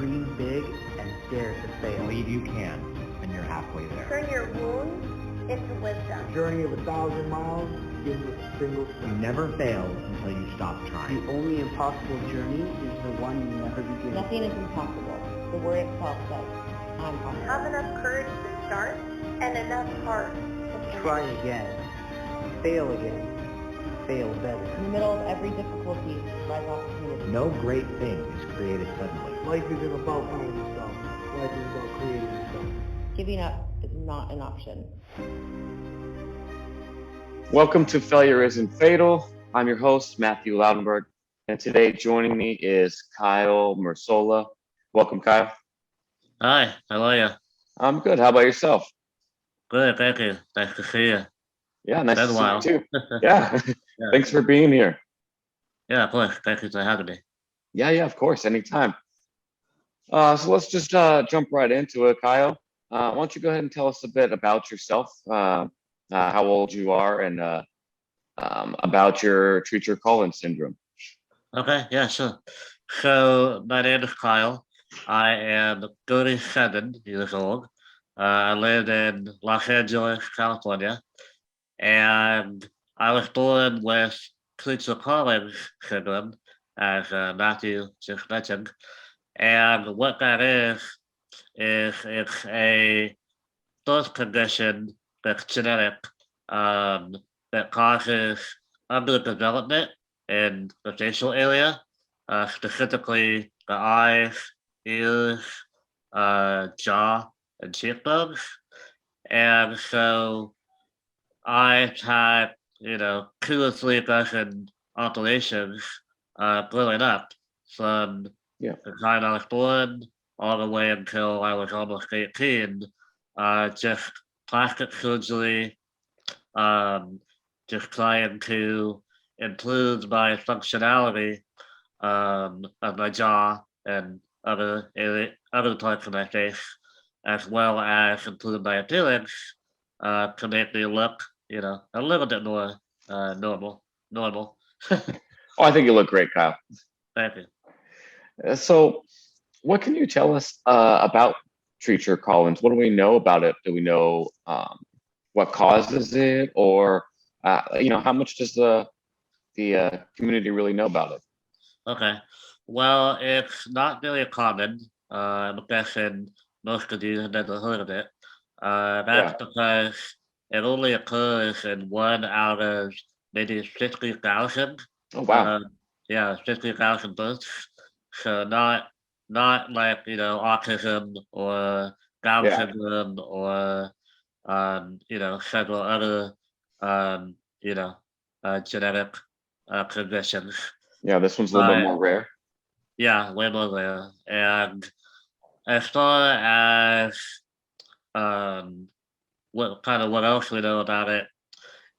Dream big and dare to fail. Believe you can, and you're halfway there. Turn your wounds into wisdom. A journey of 1,000 miles begins with a single step. You never fail until you stop trying. The only impossible journey is the one you never begin. Nothing is impossible. The word itself says, I'm possible. Have enough courage to start and enough heart to finish. Try again. Fail again. Fail better. In the middle of every difficulty lies opportunity. No great thing is created suddenly. Life isn't about finding yourself. Life is about creating yourself. Giving up is not an option. Welcome to Failure Isn't Fatal. I'm your host, Matthew Loudenberg, and today joining me is Kyle Mersola. Welcome, Kyle. Hi, how are you? I'm good. How about yourself? Good, thank you. Nice to see you. Yeah, nice Been a to while. see you too. Yeah. Yeah. Thanks for being here. Yeah, of course. Thank you for having me. Yeah, of course, anytime. So let's just jump right into it, Kyle. Why don't you go ahead and tell us a bit about yourself, how old you are, and about your Treacher Collins Syndrome. Okay, yeah, sure. So, my name is Kyle. I am 37 years old. I live in Los Angeles, California, and I was born with Treacher Collins Syndrome, as Matthew just mentioned. And what that is it's a birth condition that's genetic that causes underdevelopment in the facial area, specifically the eyes, ears, jaw, and cheekbones. And so I've had, 2 or 3 dozen operations growing up from the time I was born all the way until I was almost 18. Just plastic surgery, just trying to improve my functionality of my jaw and other parts of my face, as well as improve my appearance to make me look, a little bit more normal. Oh, I think you look great, Kyle. Thank you. So what can you tell us about Treacher Collins? What do we know about it? Do we know what causes it, or how much does the community really know about it? Okay. Well, it's not very common. I'm guessing most of you have never heard of it. That's because it only occurs in 1 out of maybe 60,000. Oh, wow. 60,000 births. So not like, autism or Down syndrome or, several other, genetic conditions. Yeah, this one's a little bit more rare. Yeah, way more rare. And as far as what else we know about it,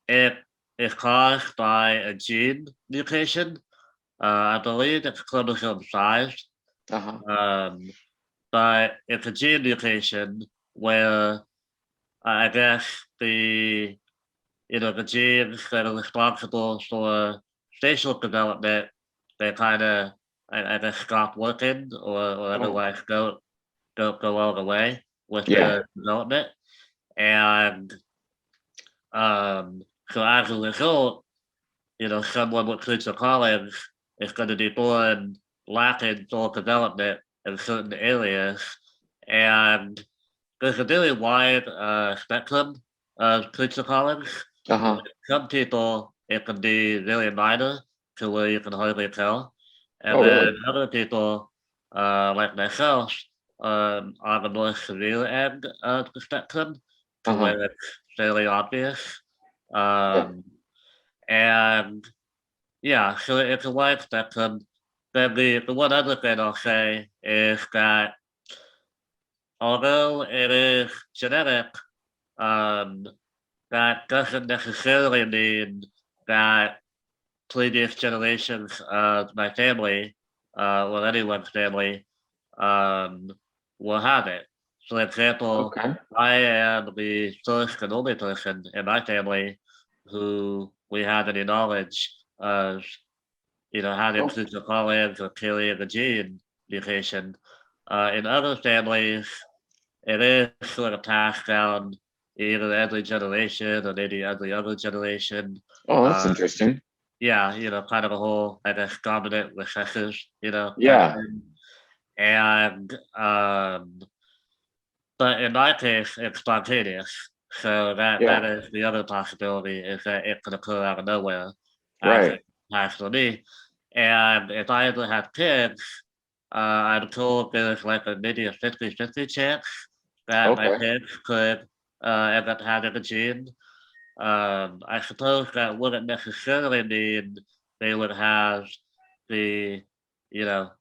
it is caused by a gene mutation. I believe it's chromosome 5. But it's a gene mutation where I guess the genes that are responsible for facial development, they kind of I guess stop working or otherwise don't go all the way with the development. And so as a result, someone with Treacher Collins is going to be born lacking full development in certain areas. And there's a very wide spectrum of Treacher Collins. Some people, it can be really minor to where you can hardly tell. And then other people, like myself, on the more severe end of the spectrum, to where it's fairly obvious. And so it's a wide spectrum. Then the one other thing I'll say is that although it is genetic, that doesn't necessarily mean that previous generations of my family or anyone's family will have it. For example, I am the first and only person in my family who we have any knowledge of, having Treacher Collins or carrying a gene mutation. In other families, it is sort of passed down either every generation or maybe every other generation. Oh, that's Uh, interesting. yeah, kind of a whole, I guess, dominant recessive, Yeah. pattern. And but in my case, it's spontaneous. So that Yeah. is the other possibility is that it could occur out of nowhere, as Right. it has for me. And if I ever have kids, I'm told there's like maybe a 50-50 chance that my Okay. kids could end up having a gene. I suppose that wouldn't necessarily mean they would have the, you know,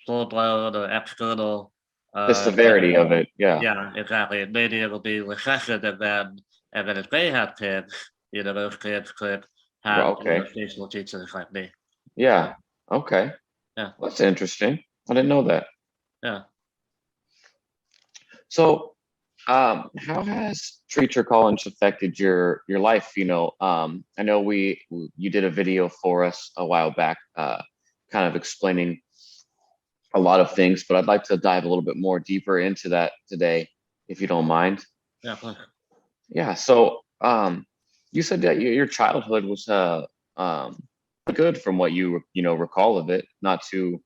full blown or external The severity of it. Yeah. yeah, exactly. Maybe it'll be recessive and then if they have kids, those kids could Well, have okay. facial features like me. Yeah. Okay. Yeah, That's interesting. I didn't know that. yeah. So, how has Treacher Collins affected your life? I know you did a video for us a while back, kind of explaining a lot of things, but I'd like to dive a little bit more deeper into that today, if you don't mind. Yeah, please. Yeah. So, you said that your childhood was um, good from what you recall of it, not too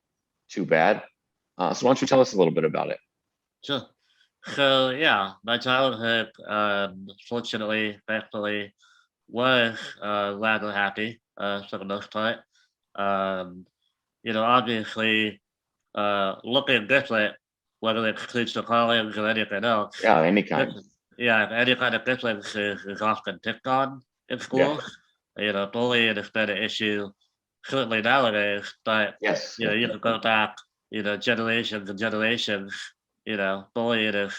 bad. So why don't you tell us a little bit about it? Sure. So yeah, my childhood, fortunately, thankfully, was rather happy for the most part. Um, obviously, looking different, whether it's Treacher Collins or anything else. Yeah, any kind. Yeah, any kind of difference is often picked on in Yeah. schools. Bullying has been an issue, certainly nowadays, but, Yes. you can go back, generations and generations, bullying has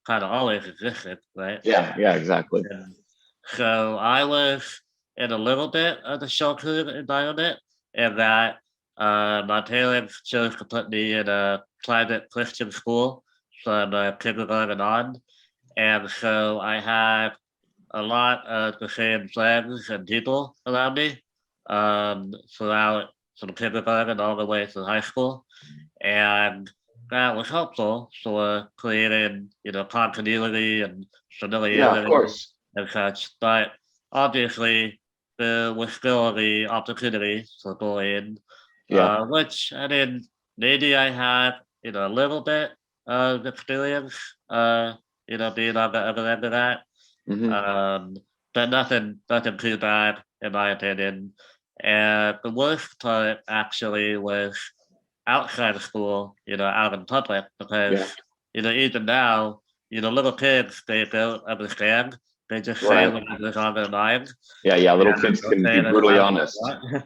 kind of always existed, right? Yeah. Yeah. Exactly. And so I was in a little bit of a sheltered environment, in that my parents chose to put me in a private Christian school from kindergarten on. And so I had a lot of the same friends and people around me throughout from kindergarten all the way through high school. And that was helpful for creating, continuity and Yeah. Of familiarity course. and such. But obviously, there was still the opportunity for bullying, Yeah. which I mean, maybe I had, a little bit of experience, being on the other end of that. Hmm. Um, but nothing too bad in my opinion. And the worst part actually was outside of school, out in public, Yeah. because even now, little kids they don't understand. They just say Right. whatever's on their mind. Yeah. Yeah. Little And kids they'll can say be it as brutally loud as they honest. want.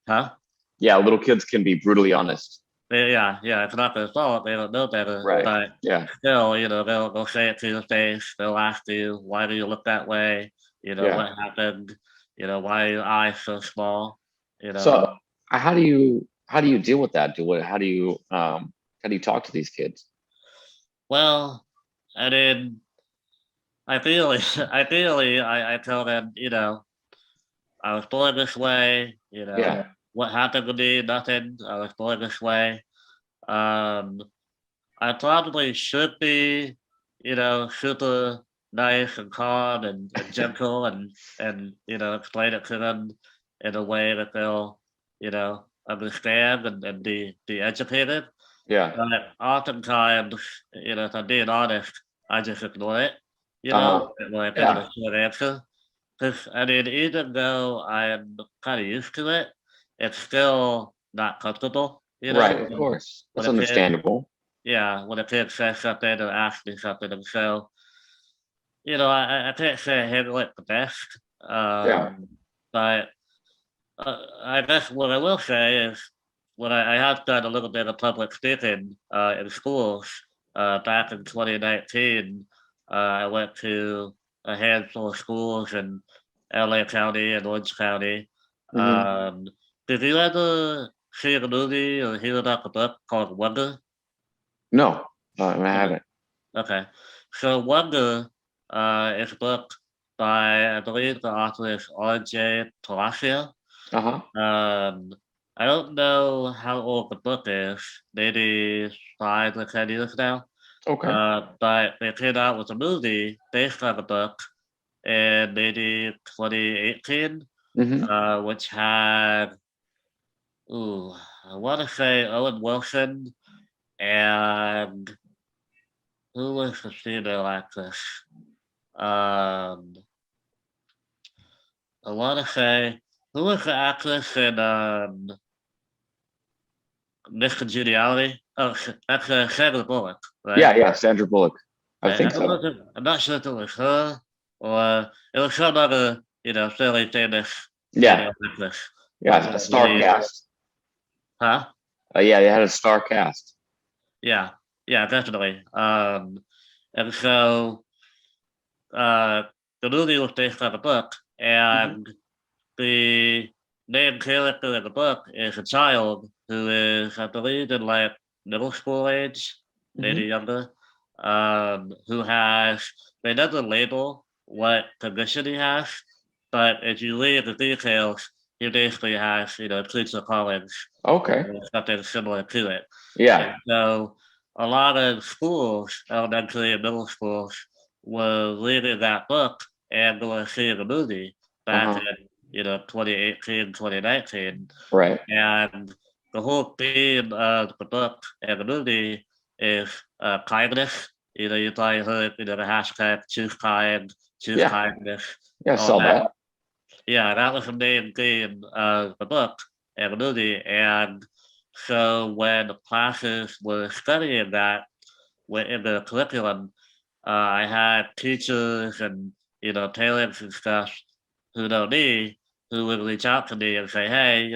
Huh? Yeah. Little kids can be brutally honest. Yeah, it's not their fault. They don't know better. Right. But Yeah. still, they'll say it to your face. They'll ask you, "Why do you look that way? Yeah. What happened? Why are your eyes so small?" You know. So, how do you deal with that? How do you talk to these kids? Well, I mean, ideally, ideally, I tell them, I was born this way. Yeah. What happened to me? Nothing. I was born this way. Um, I probably should be, super nice and calm and gentle and explain it to them in a way that they'll, understand and be educated. Yeah. But oftentimes, if I'm being honest, I just ignore it, Uh-huh. like give it Yeah. a short answer. Because I mean, even though I'm kind of used to it, it's still not comfortable, Right. Of course. when That's a kid understandable. yeah, when a kid says something or asks me something, and so I can't say I handle it the best, Yeah. but I guess what I will say is when I have done a little bit of public speaking in schools back in 2019. I went to a handful of schools in LA County and Orange County. Hmm. Um, did you ever see the movie or hear about the book called Wonder? No, I Okay. haven't. Okay. So Wonder is a book by, I believe the author is R.J. Palacio. Uh-huh. Um, I don't know how old the book is, maybe 5 or 10 years now. Okay. But they came out with a movie based on the book in maybe 2018, Hmm. which had, ooh, I want to say Owen Wilson and who was the female actress? Um, I want to say who was the actress in Miss Congeniality? Oh, that's Sandra Bullock, right? Yeah, Sandra Bullock. I I think don't know so. if I'm not sure if it was her or it was some other, fairly famous Yeah, female actress. yeah, a star The cast. huh? Yeah, they had a star cast. Yeah, yeah, definitely. And so uh, the movie was based on the book, Hmm. and the main character in the book is a child who is, I believe, in like middle school age, maybe Hmm. younger, who has they never label what condition he has, but if you read the details, he basically has, Treacher Collins Okay. or something similar to it. And Yeah. so a lot of schools, elementary and middle schools, were reading that book and were seeing the movie back Uh-huh. in 2018, 2019, Right. and the whole theme of the book and the movie is kindness. You probably heard the hashtag choose kind, choose Yeah. kindness, Yeah, I all saw that. that. Yeah, that was the main theme of the book and the movie. And so when the classes were studying that in the curriculum, I had teachers and parents and stuff who know me who would reach out to me and say, "Hey,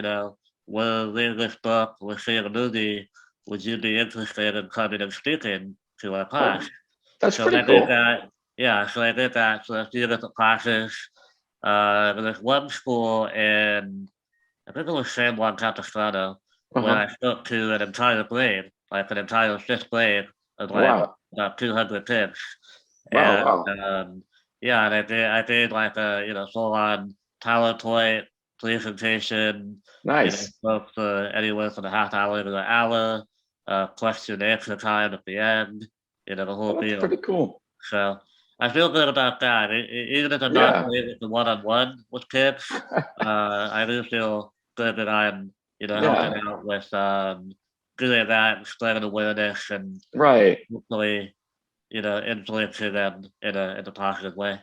we're reading this book, we're seeing a movie. Would you be interested in coming and speaking to our class?" Oh, that's So pretty I did cool. that. Yeah, so I did that for a few different classes. There's one school in I think it was San Juan Capistrano where Uh-huh. I spoke to an entire grade, like an entire fifth grade of like Wow. about 200 kids. Wow, And wow. yeah, and I did like a full on PowerPoint presentation, Nice. spoke for anywhere from a half hour to an hour, question and answer time at the end, the whole Well, that's deal. pretty cool. So I feel good about that. Even if I'm not Yeah. doing it one on one with kids, I do feel good that I'm, helping Yeah. out with doing that and spreading awareness and Right. hopefully, influencing them in a positive way.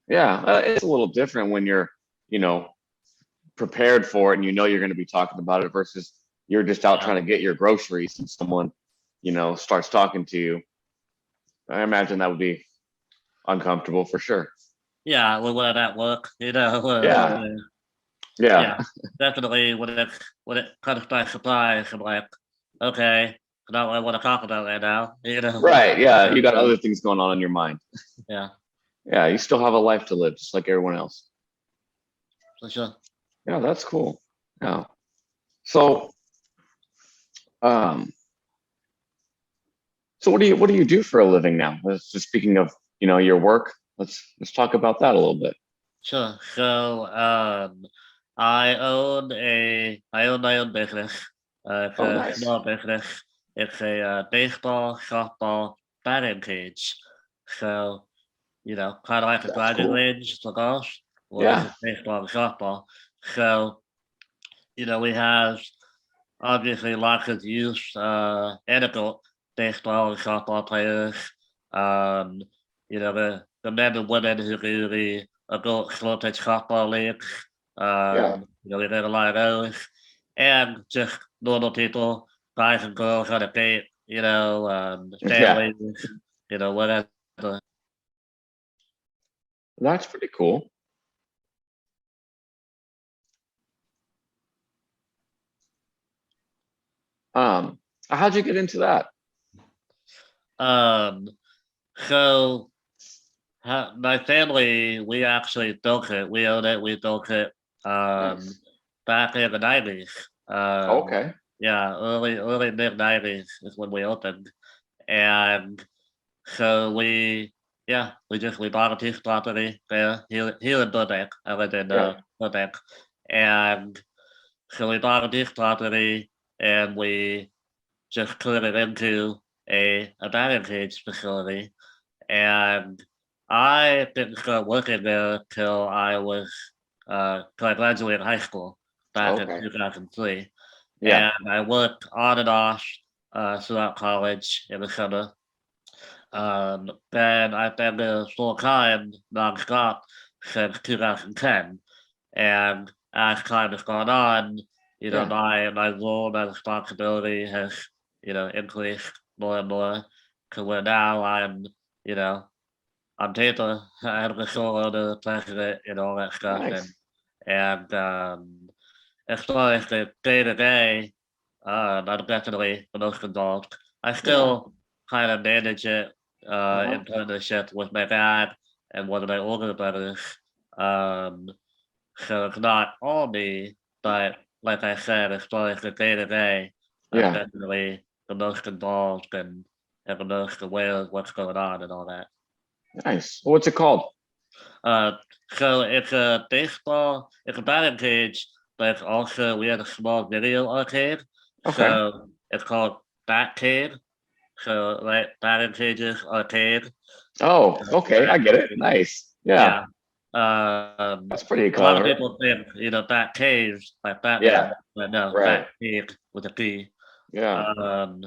Yeah. It's a little different when you're, you know, prepared for it and you know you're going to be talking about it versus you're just out Yeah. trying to get your groceries and someone, starts talking to you. I imagine that would be uncomfortable for sure. Yeah, well, when I'm at work, Yeah. yeah, Yeah. definitely when it comes by surprise, I'm like, okay, not what I want to talk about right now, Right. Yeah. You Uh, got other things going on in your mind. yeah, Yeah. You still have a life to live just like everyone else. for sure. Yeah. That's cool. Yeah. So, um, so what do you do for a living now? Just speaking of, your work, let's talk about that a little bit. Sure. So, I own my own business. It's Oh, a nice. small business. It's a baseball, softball, batting cage. So, kind of like a That's driving cool. range for golf, or this Yeah. is baseball and softball. So, we have obviously lots of youth and adult baseball and softball players. Um, the men and women who do the adult slow pitch softball leagues. Yeah. We did a lot of those, and just normal people, guys and girls on a date. Yeah. Families. Whatever. That's pretty cool. Um, how'd you get into that? Um, so my family, we actually built it. We own it. We built it um, Nice. back in the 90s. Okay. Yeah, early mid 90s is when we opened, and so we bought a piece of property there here in Burbank. I live in Yeah. Burbank, and So we bought a beach property and we just turned it into a batting cage facility. And I didn't start working there till till I graduated high school back in Okay. 2003. Yeah. And I worked on and off throughout college in the summer. Then I've been there full time, nonstop, since 2010. And as time has gone on, Yeah. my role, my responsibility has, increased more and more to where now you know, on paper, I have the solo, the president, and all that stuff. Nice. And as far as the day to day, I'm definitely the most involved. I still kind of manage it in partnership with my dad and one of my older brothers. Um, so it's not all me, but like I said, as far as the day to day, I'm Yeah. definitely the most involved and the most aware of what's going on and all that. Nice. What's it called? So it's a baseball, it's a batting cage, but it's also we have a small video arcade. Okay. So it's called Batcade. So like batting cages arcade. Oh, okay. I get it. Nice. Yeah. That's pretty A lot of clever. people think bat caves like Batman, Yeah. but no, Right. Batcade with a P. Yeah. Um,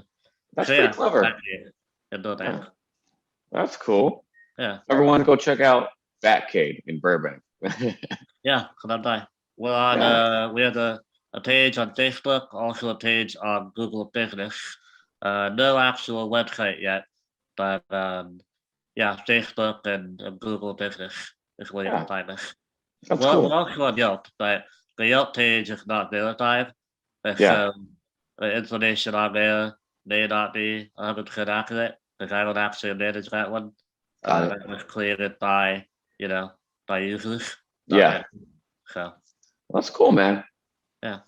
That's so pretty yeah, clever. Batcade. And do that. Yeah. That's cool. Yeah, Everyone go check out Batcade in Burbank. yeah, come by. We're on. Yeah. We have a page on Facebook, also a page on Google Business. No actual website yet, but yeah, Facebook and Google Business is where you Yeah. can find us. That's We're cool. also on Yelp, but the Yelp page is not verified. Yeah. So the information on there may not be 100% accurate because I don't actually manage that one. Got it. That was created by by users. Yeah. So That's cool, man. yeah.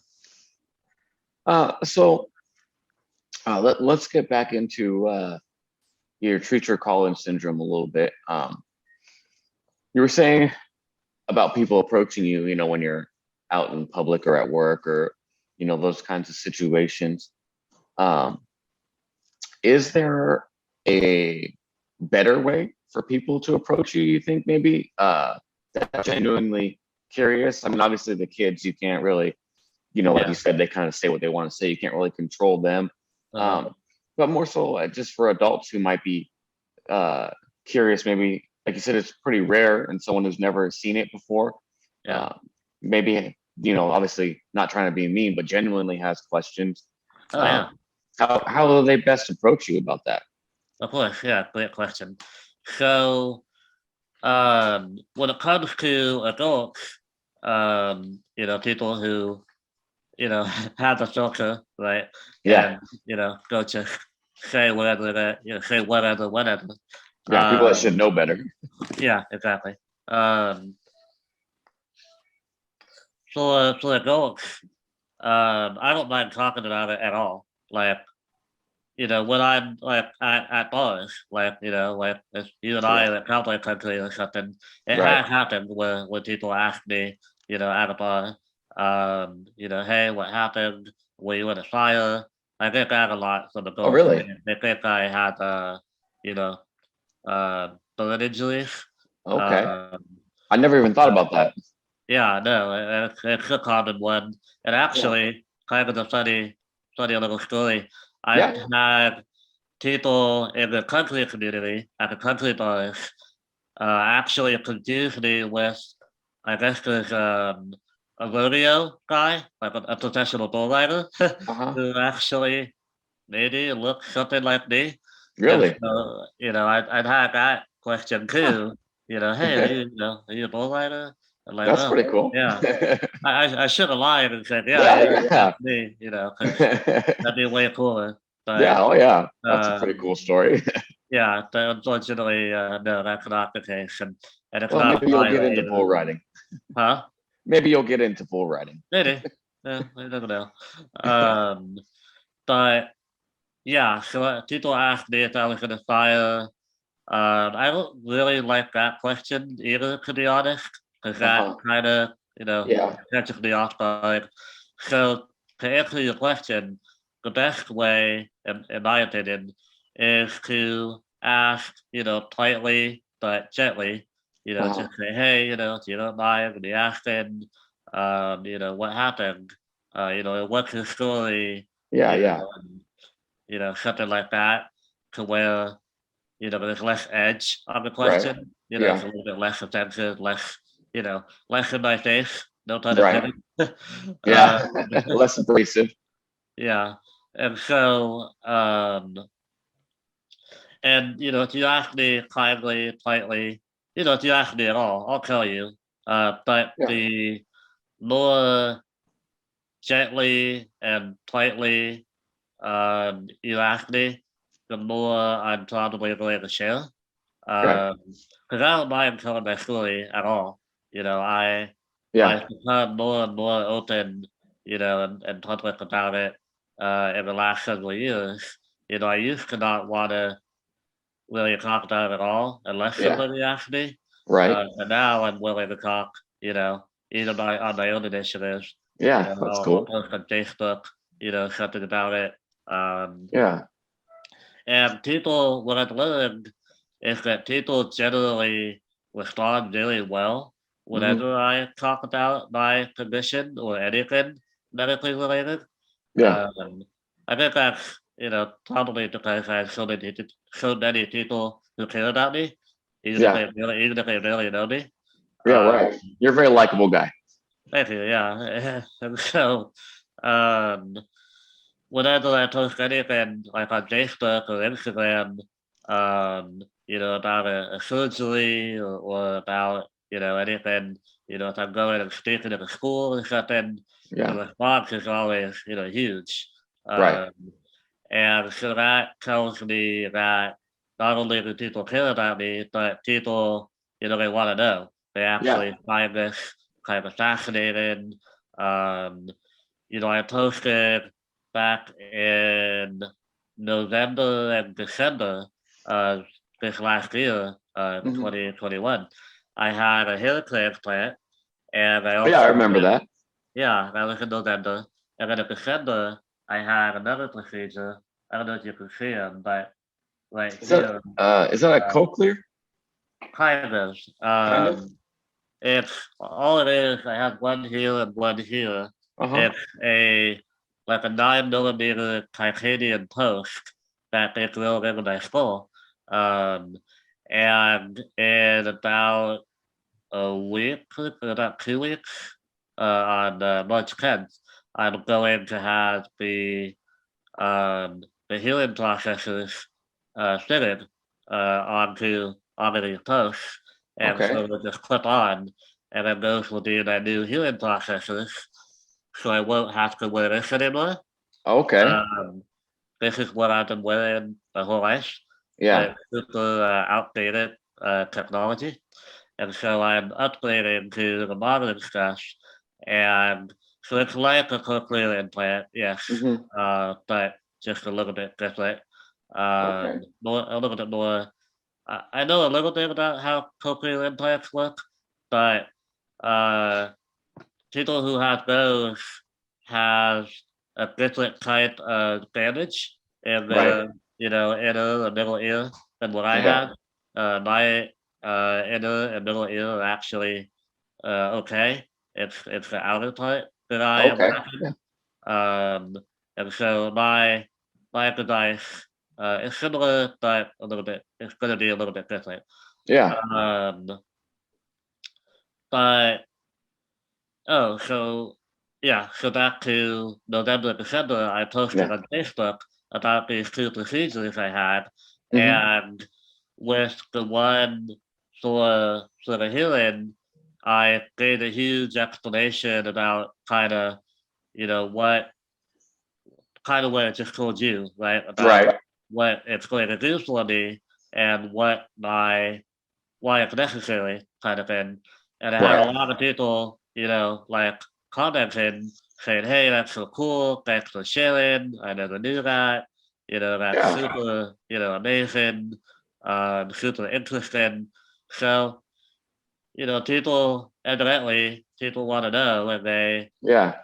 So let's get back into your Treacher Collins syndrome a little bit. You were saying about people approaching you, when you're out in public or at work or, those kinds of situations. Is there a better way for people to approach you think maybe? That's genuinely curious. I mean, obviously the kids, you can't really, like you said, they kind of say what they want to say. You can't really control them. But more so just for adults who might be curious, maybe, like you said, it's pretty rare and someone who's never seen it before. Maybe, obviously not trying to be mean, but genuinely has questions. Yeah. How will they best approach you about that? Of course, yeah, great question. So when it comes to adults, people who, have a filter, right? Yeah. And, go to say whatever that, say whatever. Yeah, people that should know better. Yeah, exactly. For adults, I don't mind talking about it at all. Like, when I'm like at bars, like if you and I at Cowboy Country or something, it has happened where when people ask me, at a bar, hey, what happened? Were you in a fire? I get that a lot from the girls. Oh, really? They think I had bullet injuries. Okay. I never even thought about that. Yeah, no, it's a common one. And actually, kind of a funny little story. I had people in the country community at the country bars actually confused me with, I guess there's a rodeo guy, like a professional bull rider, who actually maybe looked something like me. Really? So, I'd had that question too. Hey, are you a bull rider? I'm like, That's oh, pretty cool. yeah. I should have lied and said, Yeah. that's me, 'cause that'd be way cooler. But, Yeah. Oh, yeah. That's a pretty cool story. yeah, but unfortunately, no, that's not the case. And it's Well, not maybe you'll get into violated. bull riding. Huh? Maybe you'll get into bull riding. Maybe. Yeah, I never know. But yeah, so people ask me if I was in a fire. I don't really like that question either, to be honest, because that kind of, Yeah. catches me off guard. So to answer your question, the best way, in my opinion, is to ask, politely but gently, Uh-huh. just say, hey, do you don't mind me asking, what happened? What's your story? Yeah, You know, yeah. and, something like that, to where, there's less edge on the Right. question. It's Yeah. a little bit less offensive, less in my face. No pun Right. intended. uh, Yeah. Less abrasive. yeah, and so, and if you ask me kindly, politely, if you ask me at all, I'll tell you. But Yeah. the more gently and politely you ask me, the more I'm probably going to share. Right. Because I don't mind telling my story at all. I've Yeah. become more and more open, and public about it in the last several years. I used to not want to really talk about it at all unless Yeah. somebody asked me. Right. But now I'm willing to talk, either on my own initiatives, Yeah. That's I'll cool. post on Facebook, something about it. Um, Yeah. and people, what I've learned is that people generally respond really well Hmm. whenever I talk about my condition or anything medically related. Yeah. I think that's, probably because I have so many people who care about me, Yeah. even if they really know me. Yeah. Um, Right. You're a very likable guy. Thank you, yeah. And so, um, whenever I post anything like on Facebook or Instagram, about a surgery or about, anything, if I'm going and speaking at a school or something, the Yeah. response is always, huge. Right. Um, and so that tells me that not only do people care about me, but people, they want to know. They Yeah. actually find this kind of fascinating. Um, I posted back in November and December of this last year, Hmm. 2021. I had a hair transplant, and I Yeah. I also, remember that. yeah, that was in November. And then in December, I had another procedure. I don't know if you can see them, but right here, Is that a uh, cochlear? kind of. Kind of. It's all it is. I have one here and one here. Uh-huh. It's a like a 9 millimeter titanium post that they drilled into my skull. Um, and in about a week, or about 2 weeks, on March 10th, I'm going to have the healing processes fitted onto these posts, and Okay. so they'll just clip on, and then those will be my new healing processes. So I won't have to wear this anymore. Okay. Um, this is what I've been wearing my whole life, but Yeah. it's super outdated technology, and so I'm upgrading to the modern stuff, and so it's like a cochlear implant, yes, Hmm. but just a little bit different. Okay. A little bit more. I know a little bit about how cochlear implants work, but uh, people who have those have a different type of damage in Right. the inner or middle ear than what I Yeah. have. My inner and middle ear are actually okay. It's the outer part that I am Okay. lacking. Yeah. Um, and so my device is similar, but a little bit. It's going to be a little bit different. Yeah. Um, but Oh, so yeah, so back to November, December, I posted Yeah. on Facebook about these two procedures I had, Hmm. and with the one for the hearing, I gave a huge explanation about what what I just told you, right? About Right. what it's going to do for me and why it's necessary kind of thing. And I had a Right. lot of people, like commenting saying, hey, that's so cool. Thanks for sharing. I never knew that. That's Yeah. super, amazing, super interesting. So, people evidently people want to know and Yeah.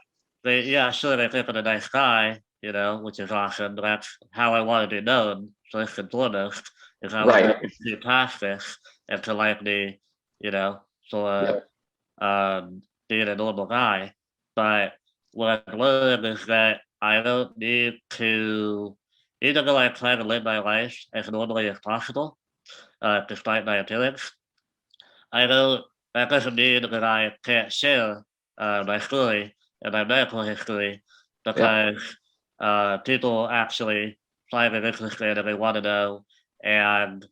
they think of a nice guy, which is awesome. That's how I want to be known. First and foremost, is I want Right. to see past this and to like me, sort of being a normal guy. But what I've learned is that I don't need to, even though I try to live my life as normally as possible, despite my appearance, I know that doesn't mean that I can't share my story and my medical history Yeah. because people actually find it interesting and they want to know. And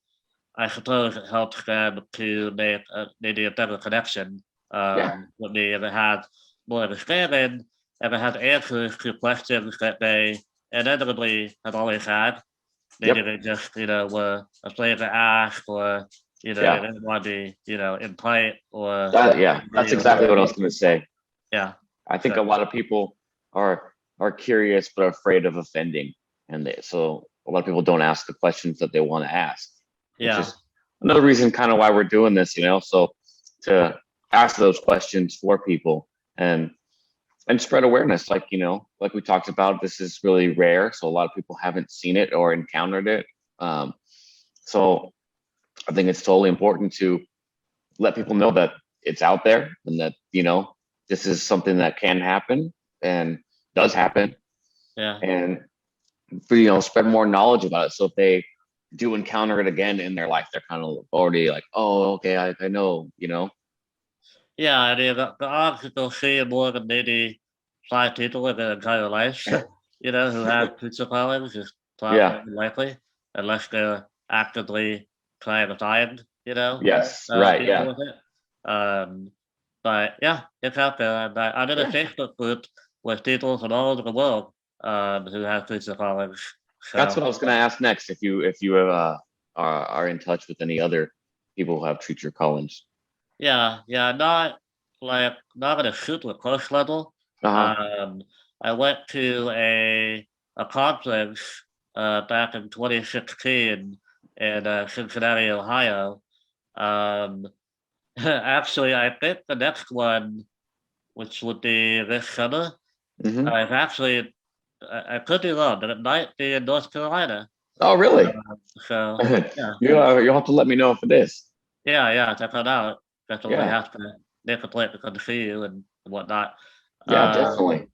I suppose it helps them to make maybe a better connection Yeah. with me and they have more understanding and they have answers to questions that they inevitably have always had. Maybe Yep. they just, were afraid to ask or, they Yeah. didn't want to be, impolite or, That's exactly what I was going to say. yeah. I think So- a lot of people are curious but afraid of offending, and so a lot of people don't ask the questions that they want to ask, which Yeah. is another reason kind of why we're doing this. So to ask those questions for people and spread awareness, like we talked about, this is really rare, so a lot of people haven't seen it or encountered it. So I think it's totally important to let people know that it's out there and that this is something that can happen and does happen, Yeah. and spread more knowledge about it. So if they do encounter it again in their life, they're kind of already like, oh, okay, I know. Yeah. I mean, the odds that they'll see more than maybe 5 people in their entire life, who have Treacher Collins is probably Yeah. likely, unless they're actively trying to find, Yes. Right. people Yeah. with it. But yeah, it's out there. And I'm in a Yeah. Facebook group with people from all over the world who have Treacher Collins. So, That's what I was going to ask next. If you are in touch with any other people who have Treacher Collins. yeah, not at a super close level. Uh-huh. I went to a conference back in 2016 in Cincinnati, Ohio. Um, actually, I think the next one, which would be this summer, Hmm. is actually I could be wrong, but it might be in North Carolina. Oh, really? So yeah, You'll have to let me know if it is. check that out. Definitely Yeah. have to make a point to come to see you and whatnot. Yeah, Um, definitely.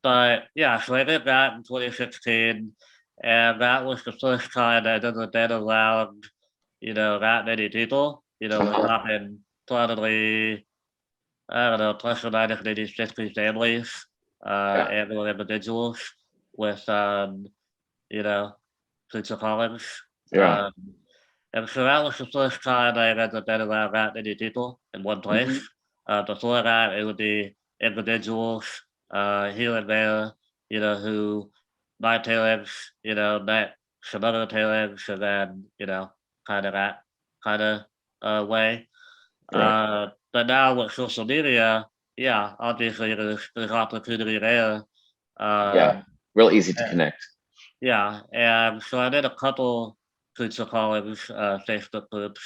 But yeah, so I did that in 2016, and that was the first time I'd ever been around, that many people. We're Uh-huh. talking probably, I don't know, plus or minus maybe 50 families Yeah. and or individuals with, Treacher Collins. Yeah. Um, and so that was the first time I'd ever been around that many people in one place. Before that, it would be individuals here and there, who my parents, met some other parents, and then, kind of that kind of way. Right. But now with social media, yeah, obviously there's opportunity there. Yeah. Um, Real easy to and- connect. yeah, and so I did a couple Treacher Collins Facebook groups,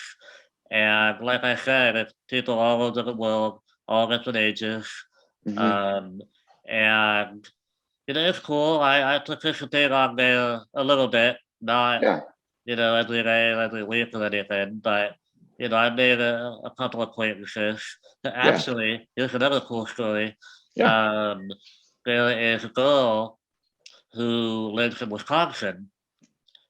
and like I said, it's people all over the world, all different ages, Hmm. um, and it's cool. I participate on there a little bit, not Yeah. every day, every week or anything, but I made a couple acquaintances. Yeah. Actually, here's another cool story. Yeah. Um, there is a girl who lives in Wisconsin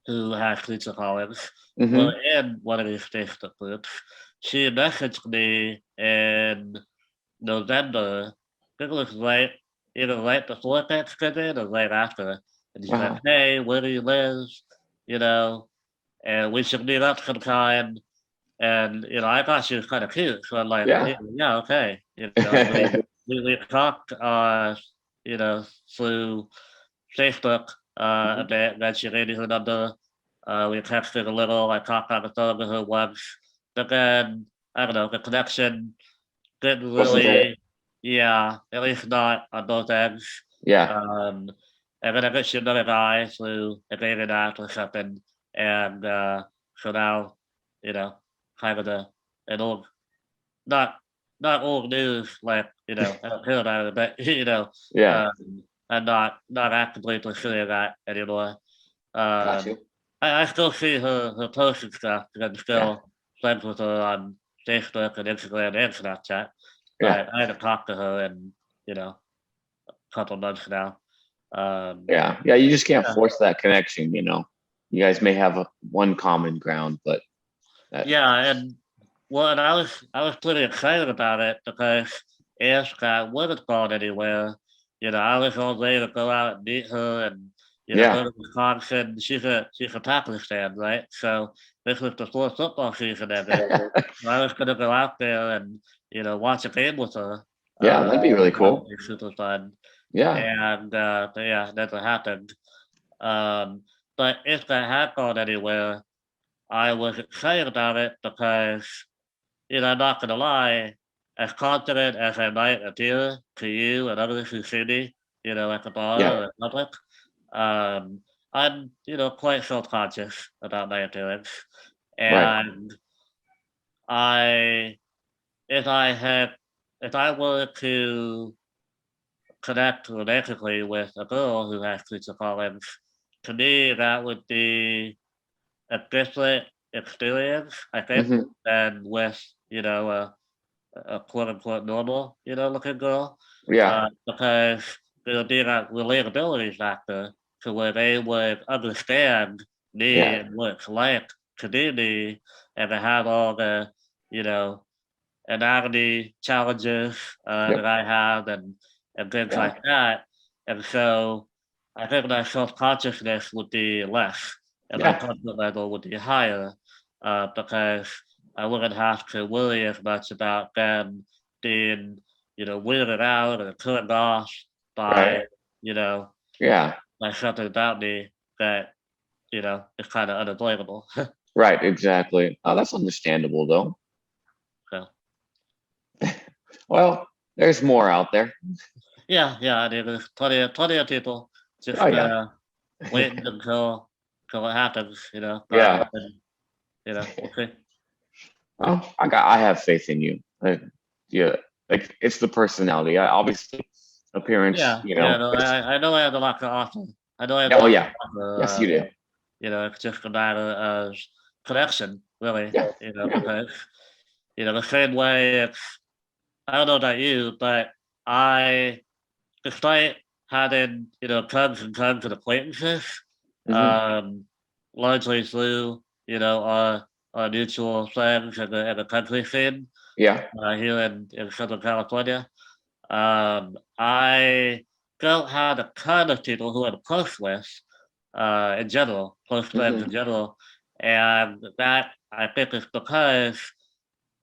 who has Treacher Collins. Hmm. Well, in one of these Facebook groups, she messaged me in November. I think it was either right before Thanksgiving or right after. And she's like, Uh-huh. "Hey, where do you live? You know, and we should meet up sometime." And I thought she was kind of cute, so I'm like, Yeah. yeah, okay." We talked, through Facebook a bit. Then she gave me her number. We texted a little. I talked on the phone with her once, but then I don't know. The connection didn't Wasn't there? really, yeah, at least not on both ends. Yeah. Um, and then I met another guy through a dating app or something, and so now, kind of an old, not not old news, like, you know, I don't hear about it, but, you know, Yeah. I'm not actively pursuing that anymore. Got you. I still see her posts and stuff, because I'm Yeah. still friends with her on Facebook and Instagram and Snapchat. Yeah. But I haven't talked to her in, you know, a couple months now. Yeah. Yeah. You just can't Yeah. force that connection, you know. You guys may have one common ground, but Yeah, and well, and I was pretty excited about it because if I wouldn't gone anywhere, you know, I was all ready to go out and meet her and you know yeah. go to Wisconsin. She's a Packers fan, right? So this was before football season ended. So I was gonna go out there and you know watch a game with her. Yeah, that'd be really That would cool. be super fun. Yeah. And but yeah, never happened. Um, but if I had gone anywhere, I was excited about it because, you know, I'm not gonna lie, as confident as I might appear to you and others who see me, you know, at the bar Yeah. or in public, um, I'm, you know, quite self-conscious about my appearance. Right. And I, if I had, if I were to connect romantically with a girl who has Treacher Collins, to me that would be a different experience, I think, hmm than with, you know, a quote unquote normal, you know, looking girl. Yeah. Because there would be that relatability factor to where they would understand me Yeah. and what it's like to be me and to have all the, you know, anatomy challenges that Yep. I have and things Yeah. like that. And so I think my self consciousness would be less and my Yeah. comfort level would be higher because I wouldn't have to worry as much about them being, you know, weirded out or turned off Right. by, you know, Yeah. by something about me that, you know, is kind of unavoidable. Right. Exactly. Oh, that's understandable, though. So, Well, there's more out there. yeah, I mean, there's plenty of people Oh just yeah. waiting until it happens, you know. Yeah. And, you know, we'll see. Well, I have faith in you. Yeah. Like it's the personality. Obviously, appearance. You Yeah, know. no, I know I have a lot to offer. I know I have a Oh lot to yeah. offer. Yes, you do. You know, it's just a matter of connection, really. Yeah. You know, Yeah. because you know the same way it's. I don't know about you, but I, despite having you know tons and tons of acquaintances, hmm um, largely through you know our mutual friends and the country scene Yeah. here in Southern California. I don't have a ton of people who I'm close with, in general, close friends hmm in general, and that I think is because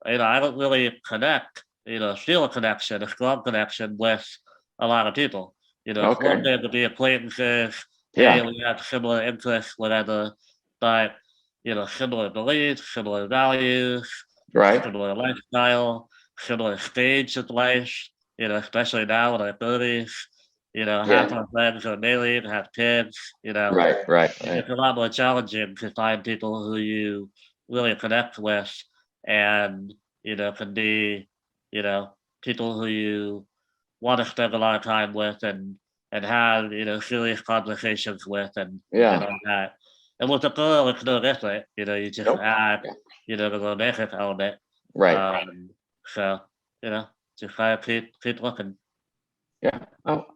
you know I don't really connect, you know, feel a connection, a strong connection with a lot of people. You know, it's one Okay. thing to be acquaintances, hey, Yeah. we have similar interests, whatever, but you know, similar beliefs, similar values, Right. similar lifestyle, similar stage of life, you know, especially now in our 30s, you know, half Yeah. our friends are married, have kids, you know, Right. Right. Right. it's a lot more challenging to find people who you really connect with and, you know, can be, you know, people who you want to spend a lot of time with and have, you know, serious conversations with and Yeah. all that. And with a girl, it's no different. You know, you just Nope. add, Yeah. you know, the romantic element. Right. So, you know, just try to keep looking. Yeah. Oh,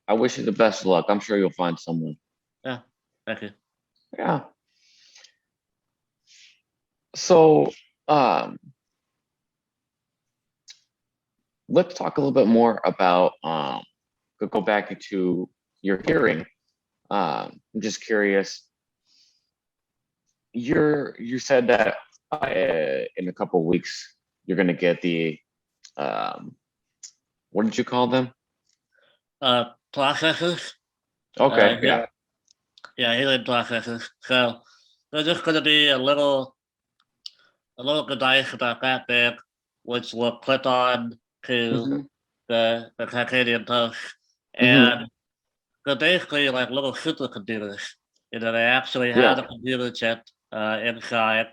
I wish you the best of luck. I'm sure you'll find someone. Yeah. Thank you. Yeah. So, um, let's talk a little bit more about go back into your hearing. I'm just curious. You said that in a couple of weeks you're gonna get the um, what did you call them? Processes. Okay. Yeah, Yeah. yeah, healing processes. So they're just going to be a little device about that big, which will clip on to hmm the titanium post, hmm and they're basically like little supercomputers. You know, they actually have Yeah. a computer chip inside,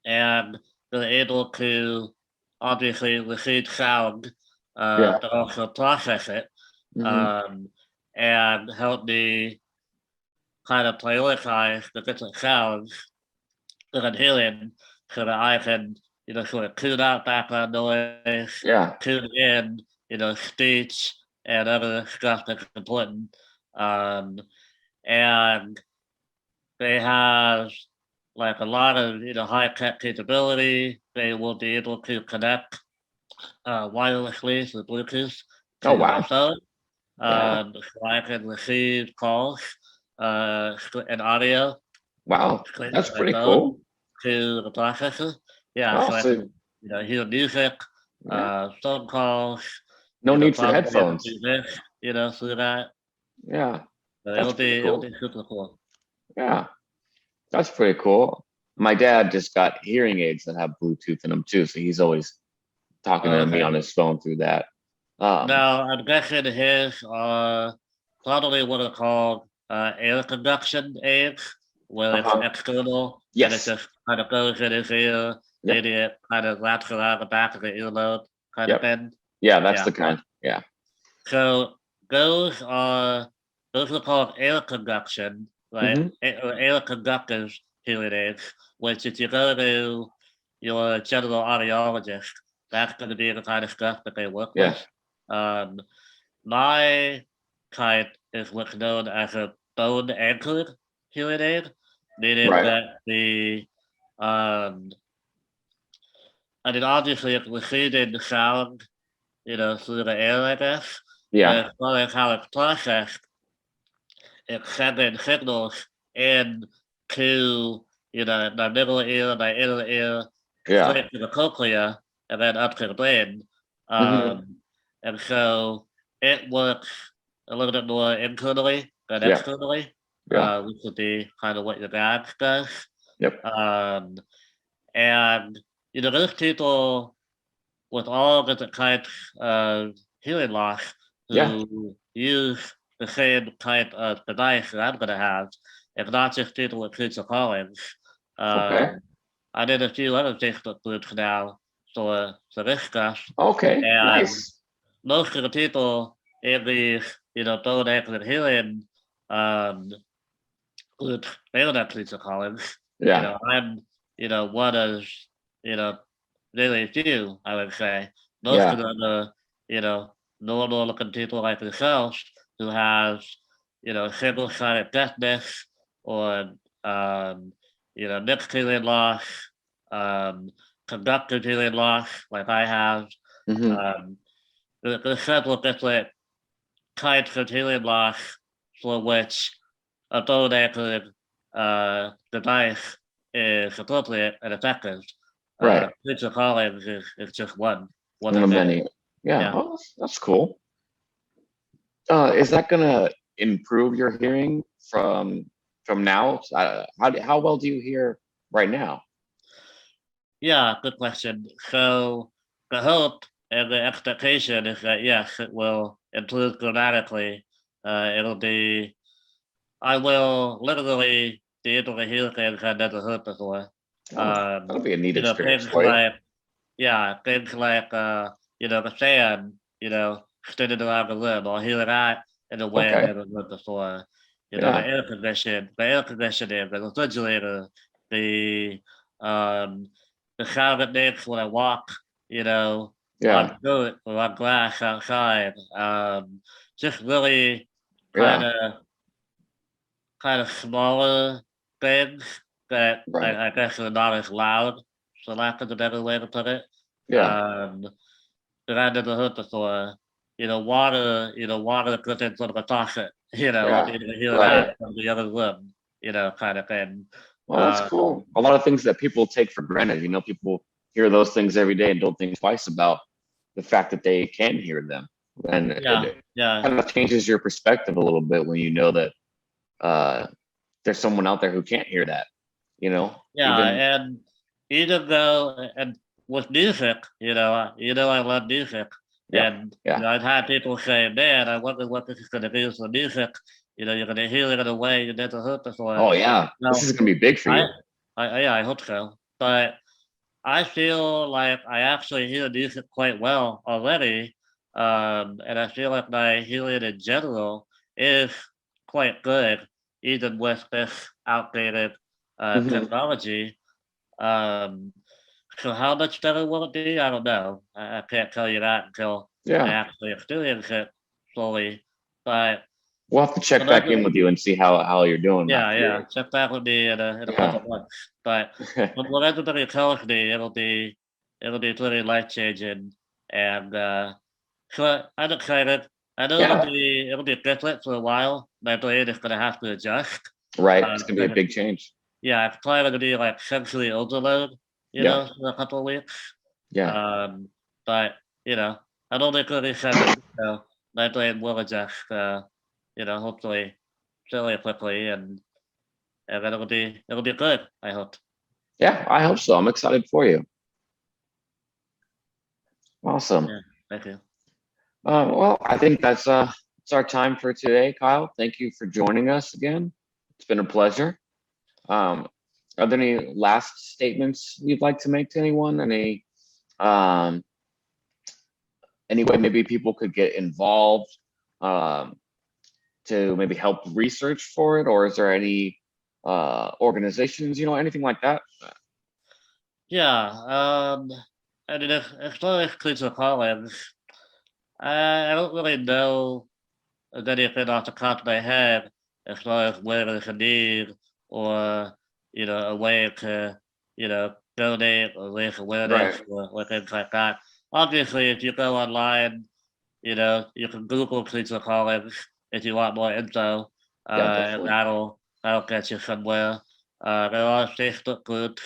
and they're able to obviously receive sound, Yeah. but also process it, Mhm. and help me kind of prioritize the different sounds that I'm hearing so that I can, sort of tune out background noise, Yeah. tune in, speech and other stuff that's important. Um, and they have like a lot of high tech capability. They will be able to connect wirelessly through Bluetooth Oh, to my wow. phone, Yeah. so I can receive calls and audio Wow. straight That's from my pretty phone cool. to the processor. Yeah, Wow. so I So, can hear music, yeah. phone calls. No need for Probably able to headphones. do this, through that. Yeah. So That's pretty it'll cool. be super cool. Yeah. That's pretty cool. My dad just got hearing aids that have Bluetooth in them too, so he's always talking to me Okay. on his phone through that. Now I'm guessing his are probably what are called air conduction aids, where it's Uh-huh. external and it Yes. just kind of goes in his ear, Yep. maybe it kind of wraps around the back of the earlobe kind of Yep. thing. Yeah, that's Yeah. the kind. Yeah. So those are called air conduction, right? Hmm. Or air conductors hearing aids, which if you go to your general audiologist, that's going to be the kind of stuff that they work Yeah. with. Um, my type is what's known as a bone anchored hearing aid, meaning Right. that um, obviously it's receiving the sound, through the air, I guess. But Yeah. as far as how it's processed, it's sending signals in to, my middle ear, my inner ear, Yeah. straight to the cochlea, and then up to the brain. Hmm. And so it works a little bit more internally than Yeah. externally, Yeah. which would be kind of what your dad does. Yep. Um, and, there's people with all different types of hearing loss Yeah. who use the same type of device that I'm going to have. It's not just people with Treacher Collins. Okay. I did a few other Facebook groups now for this stuff, Okay. and Nice. most of the people in these, bone anchored healing groups, they don't have Treacher Collins. Yeah. I'm, one of, you know, really few, I would say. Most of Yeah. them are, normal looking people like yourselves who have, single sided deafness or, mixed hearing loss, um, conductive hearing loss, like I have. Hmm. Um, there's several different types of hearing loss for which a bone anchored device is appropriate and effective. Right. Treacher Collins is just one One of of many. many. Yeah. Yeah. Oh, that's cool. Is that gonna improve your hearing from now? How well do you hear right now? Yeah, good question. So the hope and the expectation is that yes, it will improve dramatically. It'll be I will literally be able to hear things I've never heard before. Oh, that'll be a neat experience Things for you. like things like the fan, spinning around the room. I'll hear that in a way I've Okay. never heard before. Yeah. The air conditioning, the refrigerator, the um the sound it makes when I walk, Yeah. on dirt or on grass outside. Just really kind Yeah. of smaller things that Right. I guess are not as loud, for lack of a better way to put it. Yeah. Um, that I never heard before. Water dripping from the faucet. I'll be Yeah. able to hear Right. that from the other room. Kind of thing. Well, that's cool. A lot of things that people take for granted. People hear those things every day and don't think twice about the fact that they can hear them. And Yeah, it yeah, kind of changes your perspective a little bit when you know that uh, there's someone out there who can't hear that. yeah. Even And even though, and with music, I love music, yeah, and yeah. I've had people say, "Man, I wonder what this is going to be for music." You're going to hear it in a way you never heard before. Oh yeah, this Well, is gonna be big for I, you. yeah, I hope so. But I feel like I actually heal music quite well already, and I feel like my healing in general is quite good, even with this outdated Hmm. technology. Um, so how much better will it be? I don't know. I can't tell you that until I Yeah, actually experience it fully. But we'll have to for check those back of in with you and see how you're doing yeah, after yeah, your. check back with me in a couple Yeah. months. But from what everybody tells me, it'll be pretty life changing, and so I'm excited. I know Yeah. it'll be different for a while. My brain is gonna have to adjust. Right. It's gonna be a Because big change. yeah, it's probably gonna be like sensory overload, Yeah. for a couple of weeks. Yeah. Um, but I'm only 37, so my brain will adjust. Hopefully fairly quickly, and then it'll be good. I hope. Yeah. I hope so. I'm excited for you. Awesome. Yeah. Thank you. Well, I think it's our time for today, Kyle. Thank you for joining us again. It's been a pleasure. Um, are there any last statements you'd like to make to anyone? Um, any way maybe people could get involved um, to maybe help research for it, or is there any organizations, anything like that? Yeah. I mean, as far as Treacher Collins, I don't really know of anything off the top of my head as far as where there's a need or a way to donate or raise Right. awareness or things like that. Obviously, if you go online, you can Google Treacher Collins if you want more info, Yeah, and definitely. that'll get you somewhere. There are Facebook groups.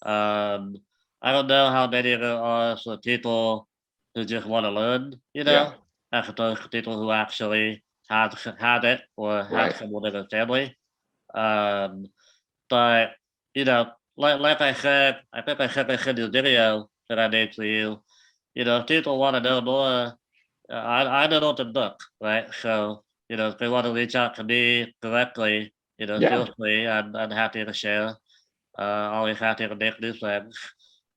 Um, I don't know how many there are for people who just want to learn, Yeah. as opposed to people who actually had it or have Right. someone in their family. Um, but like I said, I think I said this in the video that I made for you. If people want to know more, I'm an open book, right? So if they want to reach out to me directly, Yeah. feel free. I'm happy to share. Always happy to make new friends.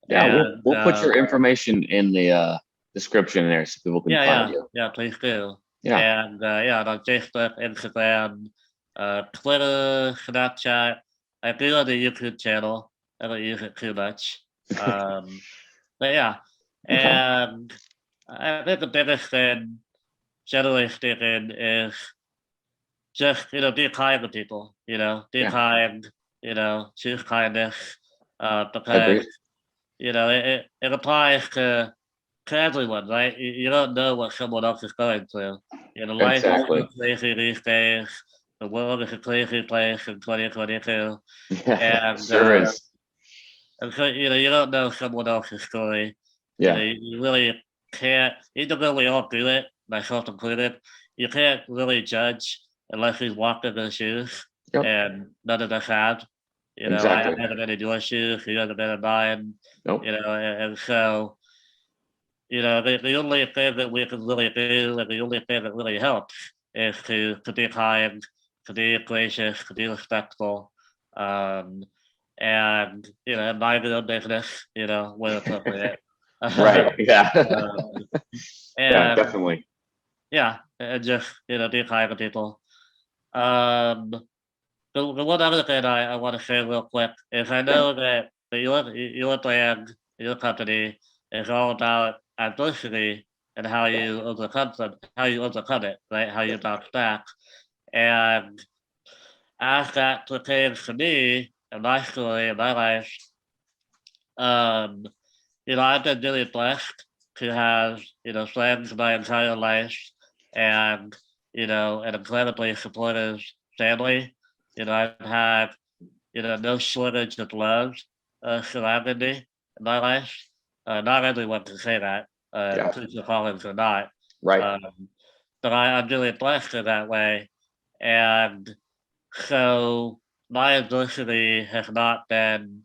Yeah. We'll And we'll put your information in the description there so people can yeah, find yeah, you. yeah, please do. Yeah. And yeah, on Facebook, Instagram, Twitter, Snapchat. I do have a YouTube channel. I don't use it too much. Um, but yeah, Okay. and I think the biggest thing, generally speaking, is just be kind to people. Be Yeah. kind. Choose kindness. Because Agreed. it applies to everyone, right? You don't know what someone else is going through. Life is so Exactly. crazy these days. The world is a crazy place in 2022, Yeah. and Sure is. so you don't know someone else's story. Yeah. You really can't. Even though we all do it, myself included, you can't really judge unless you walk in their shoes, Yep. and none of us have. I Exactly. haven't been in your shoes. You haven't been in mine. Nope. And so the only thing that we can really do and the only thing that really helps is to be kind, to be gracious, to be respectful, um, and mind your own business, when appropriate. Right. Yeah. um, Yeah. and Definitely. yeah, and just be kind to people. Um, the one other thing I want to say real quick is I Yeah. know that your brand, your company is all about adversity and how you overcome it, right? How you Yeah. bounce back. And as that pertains to me and my story and my life, um, I've been really blessed to have, friends my entire life and, an incredibly supportive family. I've had no shortage of love surrounding me in my life. Not everyone can say that, Yeah. Treacher Collins or not. Right. Um, but I'm really blessed in that way. And so my adversity has not been,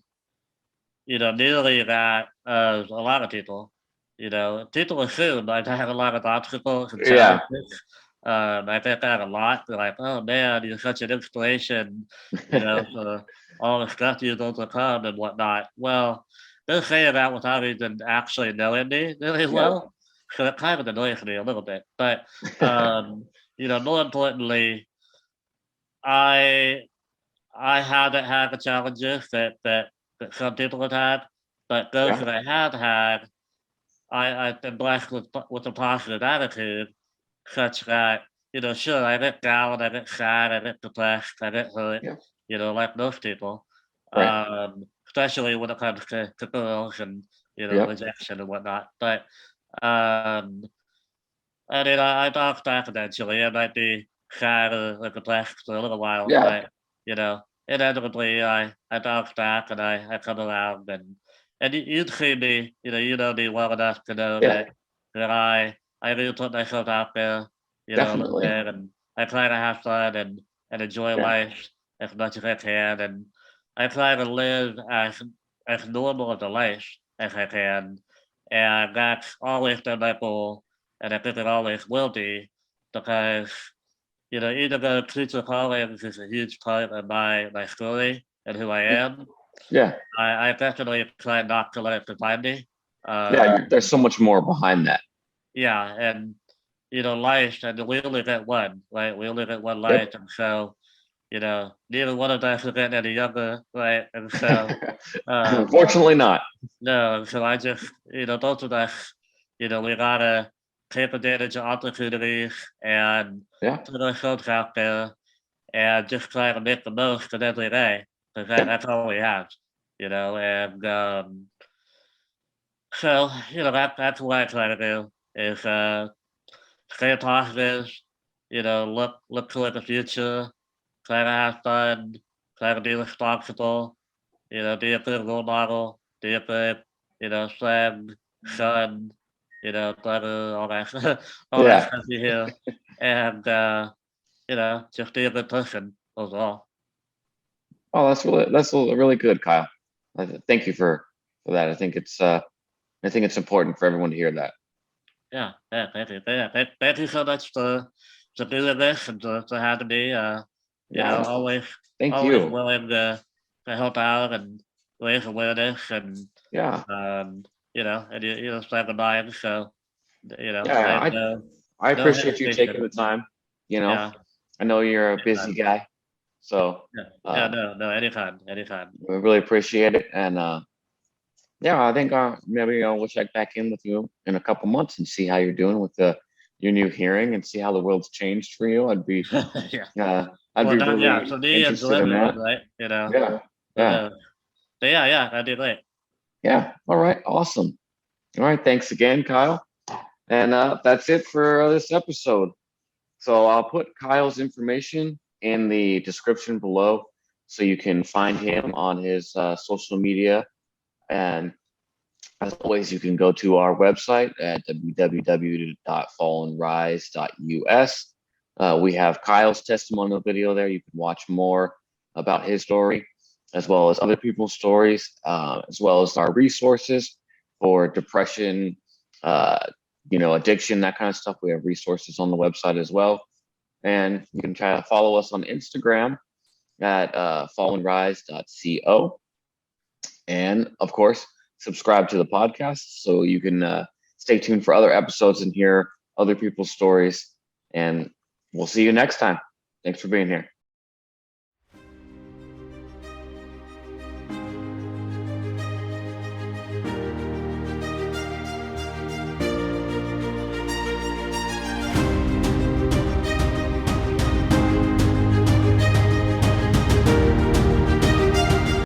nearly that of a lot of people. People assume I've had a lot of obstacles and Yeah. challenges. I get that a lot. They're like, "Oh man, you're such an inspiration," for all the stuff you've overcome and whatnot. Well, they're saying that without even actually knowing me really well. So it kind of annoys me a little bit. But more importantly, I I haven't had the challenges that some people have had, but those Yeah. that I have had, I've been blessed with a positive attitude, such that, sure, I get down, I get sad, I get depressed, I get hurt, Yeah. like most people, Right. especially when it comes to girls and, Yeah. rejection and whatnot. But, um, I mean, I bounce back eventually. I might be sad or depressed for a little while, Yeah. but, inevitably I bounce back and I come around and you'd see me, you know me well enough to know Yeah. that I really put myself out there, a little Definitely. bit, and I try to have fun and enjoy Yeah. life as much as I can, and I try to live as normal of a life as I can, and that's always been my goal, and I think it always will be, because even though Treacher Collins is a huge part of my story and who I am, Yeah. I definitely try not to let it define me. Yeah. There's so much more behind that. Yeah, and life, and we only get one, right? We only get one Yep. life, and so neither one of us is getting any younger, right? And so, Unfortunately not. no, so I just, both of us, we gotta take advantage of opportunities and Yeah. put ourselves out there and just try to make the most of every day, because Yeah. that's all we have, and so, that's what I try to do is stay positive, look toward the future, try to have fun, try to be responsible, be a good role model, be a good, friend, son, brother, all that, all that Yeah. stuff you hear, and just be a good person overall. Oh, that's really good, Kyle. Thank you for that. I think it's important for everyone to hear that. Yeah, yeah, thank you. Yeah, thank you so much for doing this and for having me. Yeah. Always Thank always you. willing to help out and raise awareness and Yeah. and you spread the mind. So I Yeah. have I no appreciate you taking hesitation. the time. You know, Yeah, I know you're a busy anytime. guy, so Yeah, yeah, uh, no, anytime, anytime. we really appreciate it. And yeah, I think maybe we'll check back in with you in a couple months and see how you're doing with your new hearing and see how the world's changed for you. Yeah. Uh, I'd Well, be that, yeah, really for me and to interested in everyone, that. right? Yeah. Who Yeah. knows? But yeah, that'd be great. Yeah. All right. Awesome. All right. Thanks again, Kyle. And that's it for this episode. So I'll put Kyle's information in the description below so you can find him on his social media. And as always, you can go to our website at www.fallenrise.us. We have Kyle's testimonial video there. You can watch more about his story, as well as other people's stories, as well as our resources for depression, addiction, that kind of stuff. We have resources on the website as well. And you can try to follow us on Instagram at fallenrise.co. And of course, subscribe to the podcast so you can stay tuned for other episodes and hear other people's stories. And we'll see you next time. Thanks for being here.